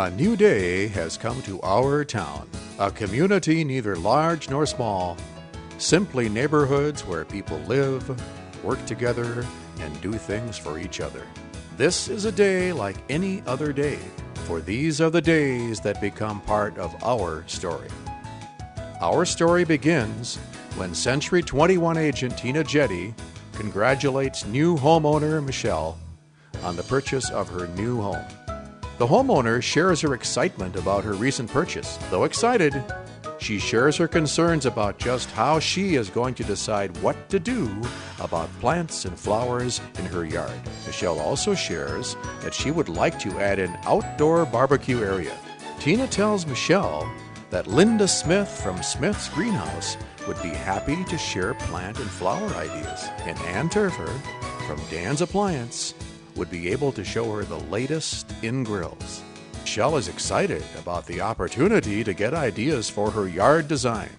A new day has come to our town, a community neither large nor small, simply neighborhoods where people live, work together, and do things for each other. This is a day like any other day, for these are the days that become part of our story. Our story begins when Century 21 agent Tina Jette congratulates new homeowner Michelle on the purchase of her new home. The homeowner shares her excitement about her recent purchase. Though excited, she shares her concerns about just how she is going to decide what to do about plants and flowers in her yard. Michelle also shares that she would like to add an outdoor barbecue area. Tina tells Michelle that Linda Smith from Smith's Greenhouse would be happy to share plant and flower ideas. And Ann Turfer from Dan's Appliance would be able to show her the latest in grills. Michelle is excited about the opportunity to get ideas for her yard design.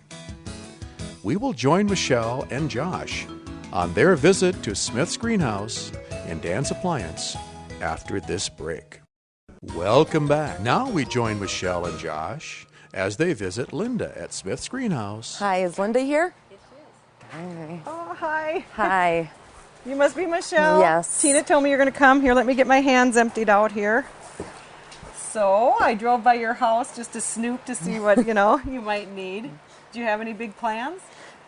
We will join Michelle and Josh on their visit to Smith's Greenhouse and Dan's Appliance after this break. Welcome back. Now we join Michelle and Josh as they visit Linda at Smith's Greenhouse. Hi, is Linda here? Yes, she is. Hi. Oh, hi. Hi. You must be Michelle. Yes. Tina told me you're going to come. Here, let me get my hands emptied out here. So I drove by your house just to snoop to see what, you might need. Do you have any big plans?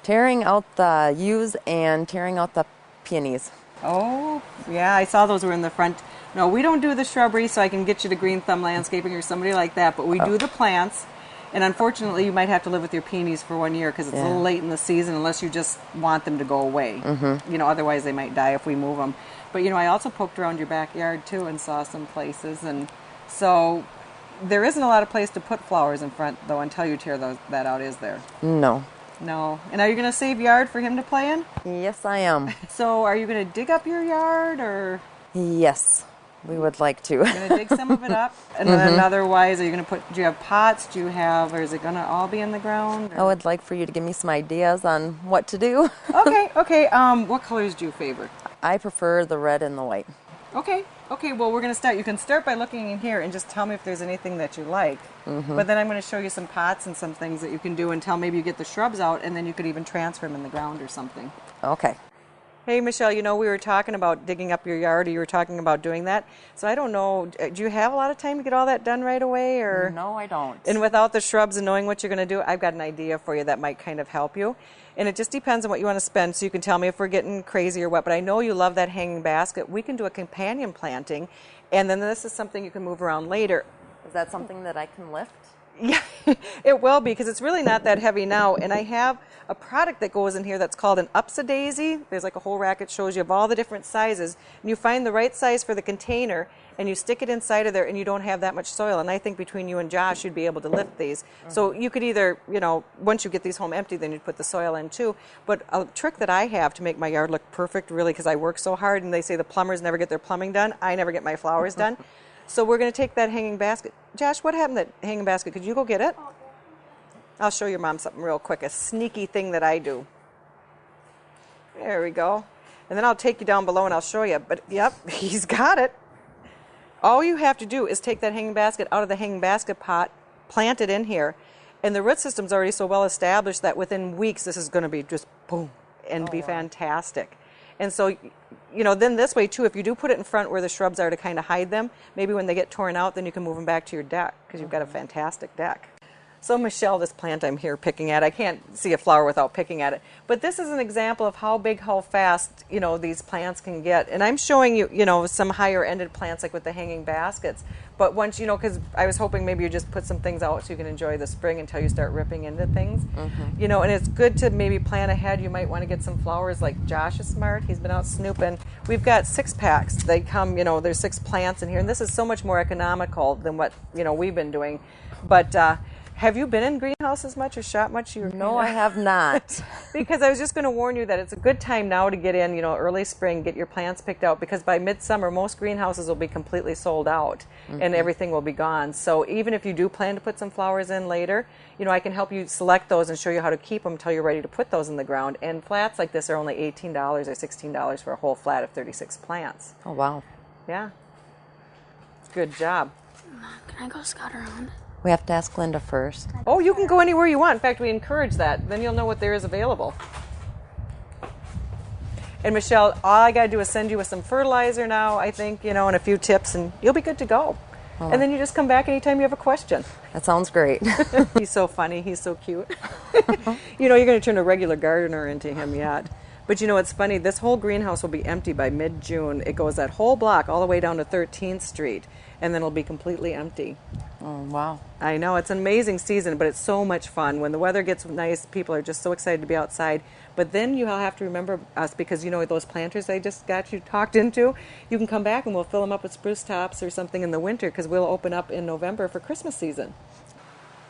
Tearing out the yews and tearing out the peonies. Oh, yeah, I saw those were in the front. No, we don't do the shrubbery, so I can get you to Green Thumb Landscaping or somebody like that, but we do the plants. And unfortunately, you might have to live with your peonies for 1 year because it's a little late in the season unless you just want them to go away. Mm-hmm. Otherwise they might die if we move them. But, I also poked around your backyard, too, and saw some places. And so there isn't a lot of place to put flowers in front, though, until you tear that out, is there? No. No. And are you going to save yard for him to play in? Yes, I am. So are you going to dig up your yard, or? Yes, we would like to. You're going to dig some of it up? And then otherwise, are you going to do you have pots? Or is it going to all be in the ground? Or? I would like for you to give me some ideas on what to do. Okay. What colors do you favor? I prefer the red and the white. Okay, well, we're going to start. You can start by looking in here and just tell me if there's anything that you like. Mm-hmm. But then I'm going to show you some pots and some things that you can do until maybe you get the shrubs out, and then you could even transfer them in the ground or something. Okay. Hey, Michelle, we were talking about digging up your yard, or you were talking about doing that. So I don't know, do you have a lot of time to get all that done right away? Or? No, I don't. And without the shrubs and knowing what you're going to do, I've got an idea for you that might kind of help you. And it just depends on what you want to spend, so you can tell me if we're getting crazy or what. But I know you love that hanging basket. We can do a companion planting, and then this is something you can move around later. Is that something that I can lift? Yeah, it will be, because it's really not that heavy now. And I have a product that goes in here that's called an Upsa-Daisy. There's like a whole rack. It shows you of all the different sizes. And you find the right size for the container, and you stick it inside of there, and you don't have that much soil. And I think between you and Josh, you'd be able to lift these. Mm-hmm. So you could either, once you get these home empty, then you'd put the soil in too. But a trick that I have to make my yard look perfect, really, because I work so hard, and they say the plumbers never get their plumbing done. I never get my flowers done. So we're going to take that hanging basket. Josh, what happened to that hanging basket? Could you go get it? I'll show your mom something real quick, a sneaky thing that I do. There we go. And then I'll take you down below and I'll show you. But, yep, he's got it. All you have to do is take that hanging basket out of the hanging basket pot, plant it in here, and the root system's already so well established that within weeks this is going to be just boom and be fantastic. And so, then this way, too, if you do put it in front where the shrubs are to kind of hide them, maybe when they get torn out, then you can move them back to your deck, because you've got a fantastic deck. So, Michelle, this plant I'm here picking at, I can't see a flower without picking at it. But this is an example of how big, how fast, these plants can get. And I'm showing you, some higher-ended plants, like with the hanging baskets. But once, because I was hoping maybe you just put some things out so you can enjoy the spring until you start ripping into things. Mm-hmm. And it's good to maybe plan ahead. You might want to get some flowers, like Josh is smart. He's been out snooping. We've got 6 packs. They come, there's 6 plants in here. And this is so much more economical than what, we've been doing. But have you been in greenhouses much or shot much? No, I have not. Because I was just going to warn you that it's a good time now to get in, early spring, get your plants picked out, because by midsummer, most greenhouses will be completely sold out, and everything will be gone. So even if you do plan to put some flowers in later, I can help you select those and show you how to keep them until you're ready to put those in the ground. And flats like this are only $18 or $16 for a whole flat of 36 plants. Oh, wow. Yeah. Good job. Can I go scout around? We have to ask Linda first. Oh, you can go anywhere you want. In fact, we encourage that. Then you'll know what there is available. And Michelle, all I got to do is send you with some fertilizer now, I think, and a few tips, and you'll be good to go. Oh. And then you just come back anytime you have a question. That sounds great. He's so funny. He's so cute. You're going to turn a regular gardener into him yet. But it's funny. This whole greenhouse will be empty by mid-June. It goes that whole block all the way down to 13th Street, and then it'll be completely empty. Oh, wow. I know. It's an amazing season, but it's so much fun. When the weather gets nice, people are just so excited to be outside. But then you'll have to remember us because, those planters I just got you talked into, you can come back and we'll fill them up with spruce tops or something in the winter because we'll open up in November for Christmas season.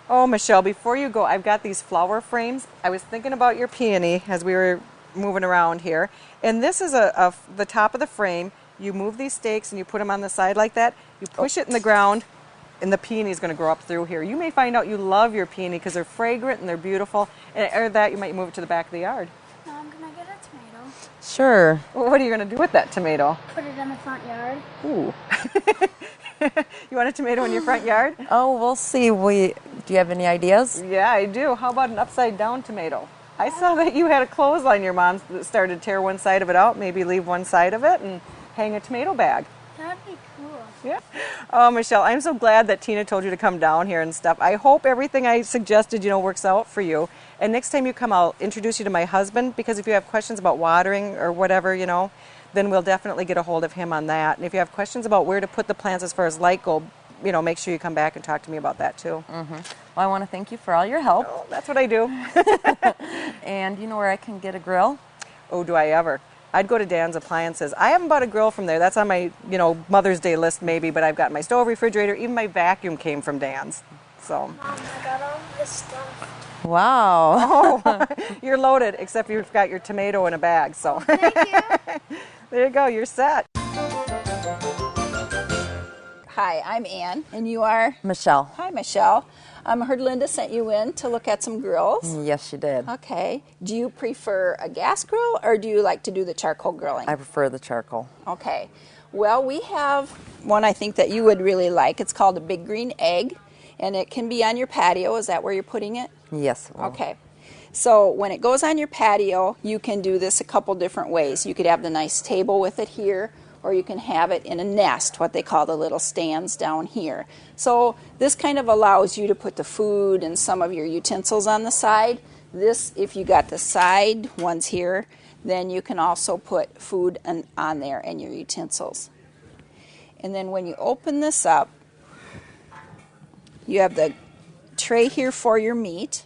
Oh, Michelle, before you go, I've got these flower frames. I was thinking about your peony as we were moving around here. And this is the top of the frame. You move these stakes and you put them on the side like that. You push it in the ground. And the peony is going to grow up through here. You may find out you love your peony because they're fragrant and they're beautiful. Or that you might move it to the back of the yard. Mom, can I get a tomato? Sure. Well, what are you going to do with that tomato? Put it in the front yard. Ooh. You want a tomato in your front yard? Oh, we'll see. Do you have any ideas? Yeah, I do. How about an upside down tomato? I saw that you had a clothesline your mom that started to tear one side of it out, maybe leave one side of it and hang a tomato bag. That'd be cool. Yeah. Oh, Michelle, I'm so glad that Tina told you to come down here and stuff. I hope everything I suggested, works out for you. And next time you come, I'll introduce you to my husband because if you have questions about watering or whatever, then we'll definitely get a hold of him on that. And if you have questions about where to put the plants as far as light go, make sure you come back and talk to me about that too. Mm-hmm. Well, I want to thank you for all your help. Oh, that's what I do. And you know where I can get a grill? Oh, do I ever? I'd go to Dan's Appliances. I haven't bought a grill from there. That's on my, Mother's Day list maybe, but I've got my stove, refrigerator, even my vacuum came from Dan's. So. Mom, I got all this stuff. Wow. Oh, you're loaded, except you've got your tomato in a bag, so. Thank you. There you go, you're set. Hi, I'm Ann, and you are? Michelle. Hi, Michelle. I heard Linda sent you in to look at some grills. Yes, she did. Okay. Do you prefer a gas grill, or do you like to do the charcoal grilling? I prefer the charcoal. Okay. Well, we have one I think that you would really like. It's called a Big Green Egg, and it can be on your patio. Is that where you're putting it? Yes. Well. Okay. So when it goes on your patio, you can do this a couple different ways. You could have the nice table with it here, or you can have it in a nest, what they call the little stands down here. So this kind of allows you to put the food and some of your utensils on the side. This, if you got the side ones here, then you can also put food on there and your utensils. And then when you open this up, you have the tray here for your meat.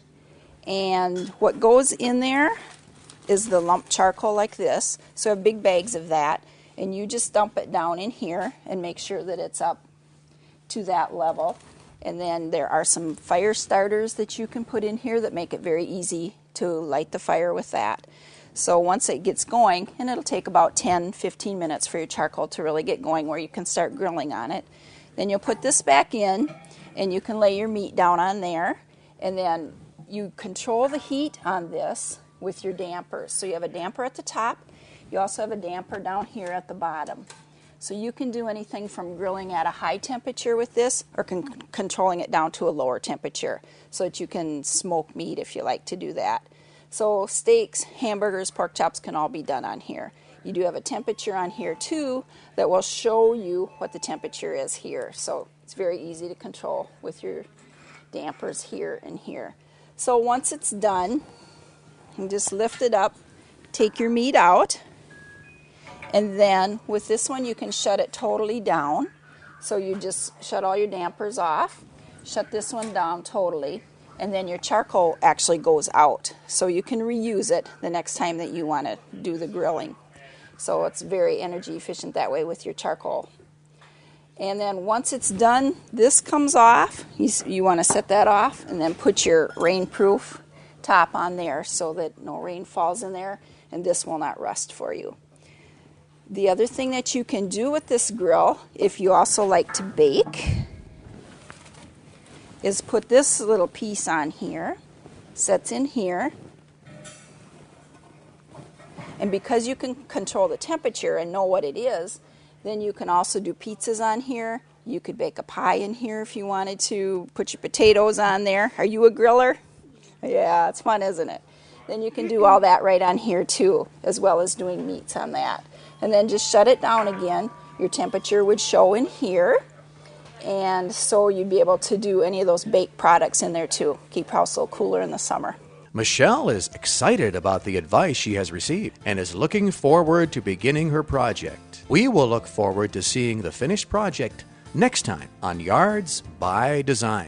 And what goes in there is the lump charcoal like this. So I have big bags of that. And you just dump it down in here and make sure that it's up to that level. And then there are some fire starters that you can put in here that make it very easy to light the fire with that. So once it gets going, and it'll take about 10-15 minutes for your charcoal to really get going where you can start grilling on it, then you'll put this back in and you can lay your meat down on there. And then you control the heat on this with your dampers. So you have a damper at the top. You also have a damper down here at the bottom. So you can do anything from grilling at a high temperature with this or controlling it down to a lower temperature so that you can smoke meat if you like to do that. So steaks, hamburgers, pork chops can all be done on here. You do have a temperature on here too that will show you what the temperature is here. So it's very easy to control with your dampers here and here. So once it's done, you just lift it up, take your meat out. And then with this one, you can shut it totally down. So you just shut all your dampers off, shut this one down totally, and then your charcoal actually goes out. So you can reuse it the next time that you want to do the grilling. So it's very energy efficient that way with your charcoal. And then once it's done, this comes off. You want to set that off and then put your rainproof top on there so that no rain falls in there and this will not rust for you. The other thing that you can do with this grill, if you also like to bake, is put this little piece on here, sets in here, and because you can control the temperature and know what it is, then you can also do pizzas on here. You could bake a pie in here if you wanted to. Put your potatoes on there. Are you a griller? Yeah, it's fun, isn't it? Then you can do all that right on here too, as well as doing meats on that. And then just shut it down again. Your temperature would show in here. And so you'd be able to do any of those baked products in there too. Keep house a little cooler in the summer. Michelle is excited about the advice she has received and is looking forward to beginning her project. We will look forward to seeing the finished project next time on Yards by Design.